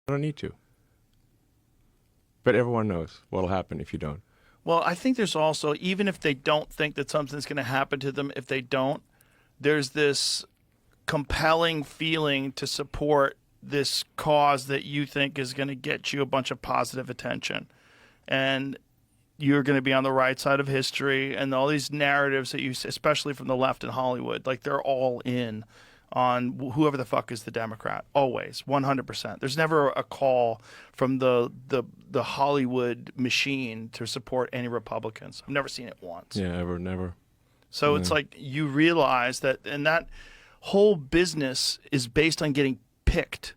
don't need to. But everyone knows what'll happen if you don't. Well, I think there's also, even if they don't think that something's going to happen to them, if they don't, there's this compelling feeling to support this cause that you think is going to get you a bunch of positive attention. And you're going to be on the right side of history, and all these narratives that you, especially from the left in Hollywood, like they're all in on whoever the fuck is the Democrat. Always, 100%. There's never a call from the Hollywood machine to support any Republicans. I've never seen it once. Yeah, ever, never. So it's like you realize that, and that whole business is based on getting picked.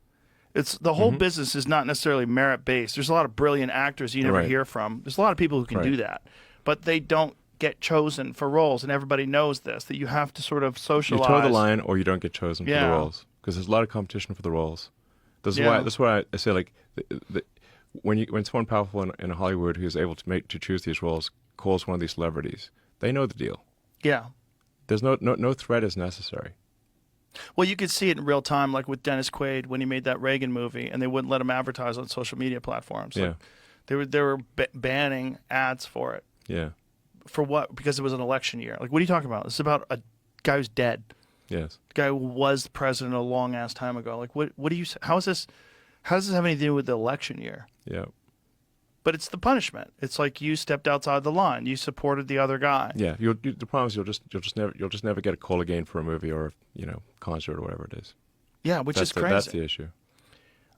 It's the whole business is not necessarily merit based. There's a lot of brilliant actors you never hear from. There's a lot of people who can do that, but they don't get chosen for roles, and everybody knows this, that you have to sort of socialize. You toe the line, or you don't get chosen for the roles, because there's a lot of competition for the roles. That's why I say, like, when someone powerful in Hollywood who's able to choose these roles calls one of these celebrities, they know the deal. Yeah. There's no threat is necessary. Well, you could see it in real time, like with Dennis Quaid when he made that Reagan movie, and they wouldn't let him advertise on social media platforms. Yeah. Like, they were banning ads for it. Yeah. For what? Because it was an election year. Like, what are you talking about? This is about a guy who's dead. Yes. The guy who was president a long ass time ago. Like, what do you? How does this have anything to do with the election year? Yeah. But it's the punishment. It's like you stepped outside the line. You supported the other guy. Yeah. The problem is you'll just never get a call again for a movie or concert or whatever it is. Yeah, which is crazy. That's the issue.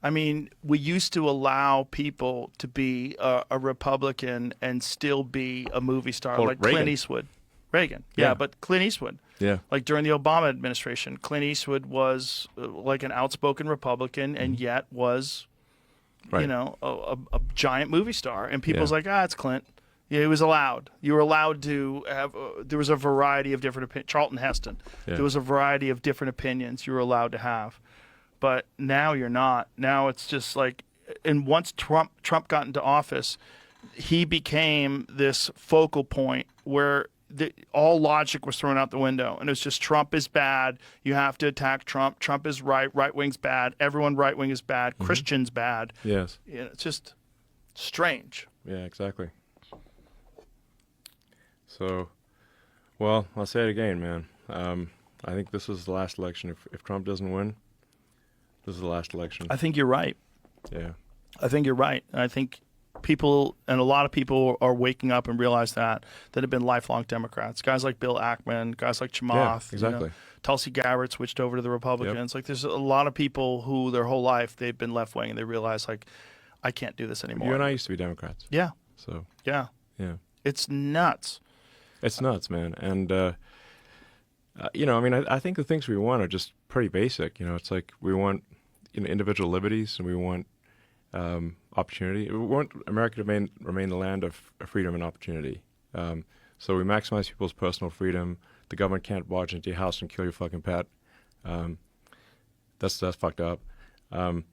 I mean, we used to allow people to be a Republican and still be a movie star, like Reagan. Clint Eastwood. Reagan. Yeah, but Clint Eastwood. Yeah. Like during the Obama administration, Clint Eastwood was like an outspoken Republican and yet was, a giant movie star. And people's like, it's Clint. Yeah, he was allowed. You were allowed to have, there was a variety of different opinions. Charlton Heston. Yeah. There was a variety of different opinions you were allowed to have. But now you're not. Now it's just like, and once Trump got into office, he became this focal point where all logic was thrown out the window. And it was just, Trump is bad. You have to attack Trump. Trump is right. Right wing's bad. Everyone right wing is bad. Christian's bad. Yes. It's just strange. Yeah, exactly. So, well, I'll say it again, man. I think this is the last election. If Trump doesn't win, this is the last election. I think you're right. Yeah. I think you're right. I think people, and a lot of people are waking up and realize that have been lifelong Democrats. Guys like Bill Ackman, guys like Chamath. Yeah, exactly. Tulsi Gabbard switched over to the Republicans. Like, there's a lot of people who their whole life they've been left wing, and they realize, like, I can't do this anymore. You and I used to be Democrats. Yeah. So. Yeah. Yeah. It's nuts. It's nuts, man. And, I mean, I think the things we want are just pretty basic. It's like we want individual liberties, and we want opportunity. We want America to remain the land of freedom and opportunity. So we maximize people's personal freedom. The government can't barge into your house and kill your fucking pet. That's fucked up. And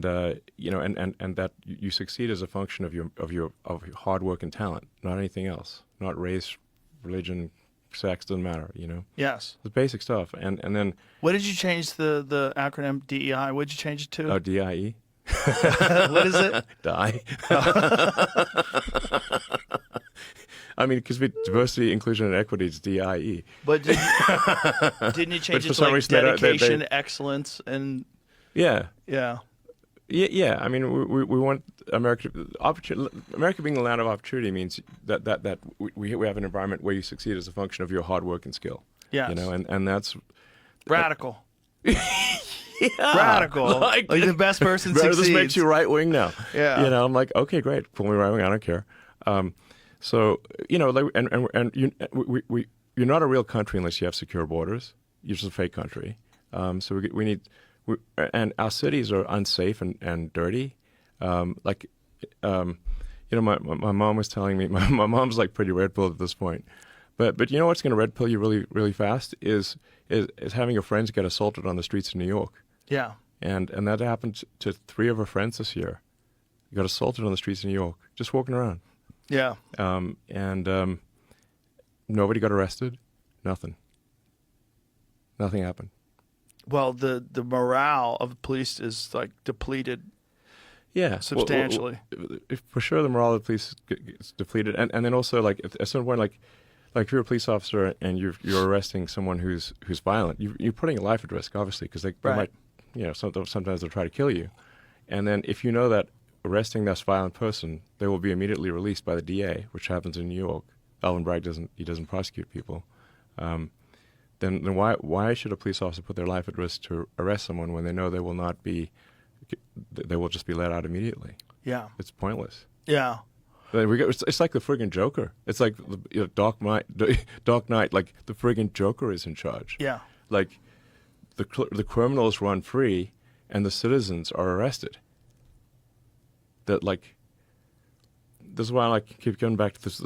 that you succeed as a function of your hard work and talent, not anything else, not race, religion, sex, doesn't matter. Yes. The basic stuff. And then what did you change the acronym DEI? What did you change it to? Oh, DIE. What is it? Die. I mean, because diversity, inclusion, and equity is DIE. But didn't you change it to like dedication, excellence, and yeah. Yeah. I mean, we want America. America being the land of opportunity means that we have an environment where you succeed as a function of your hard work and skill. Yes. And that's radical. Yeah, radical. Like the best person succeeds. This makes you right wing now. Yeah. I'm like, okay, great, pull me right wing. I don't care. So and you're not a real country unless you have secure borders. You're just a fake country. So we need. And our cities are unsafe and dirty. My mom was telling me, my mom's like pretty red pilled at this point. But you know what's going to red pill you really, really fast is having your friends get assaulted on the streets of New York. Yeah. And that happened to 3 of her friends this year. Got assaulted on the streets of New York, just walking around. Yeah. And nobody got arrested. Nothing happened. Well, the morale of the police is like depleted Yeah, substantially. For sure, the morale of the police gets depleted, and then also like at some point, like if you're a police officer and you're arresting someone who's violent, you're putting your life at risk, obviously, because they Right. might, sometimes they'll try to kill you, and then if you know that arresting this violent person, they will be immediately released by the DA, which happens in New York. Alvin Bragg doesn't prosecute people. Then why should a police officer put their life at risk to arrest someone when they know they will just be let out immediately? Yeah. It's pointless. Yeah. It's like the friggin' Joker. It's like Dark Knight. Like the friggin' Joker is in charge. Yeah. Like the criminals run free, and the citizens are arrested. That like this is why I like keep going back to this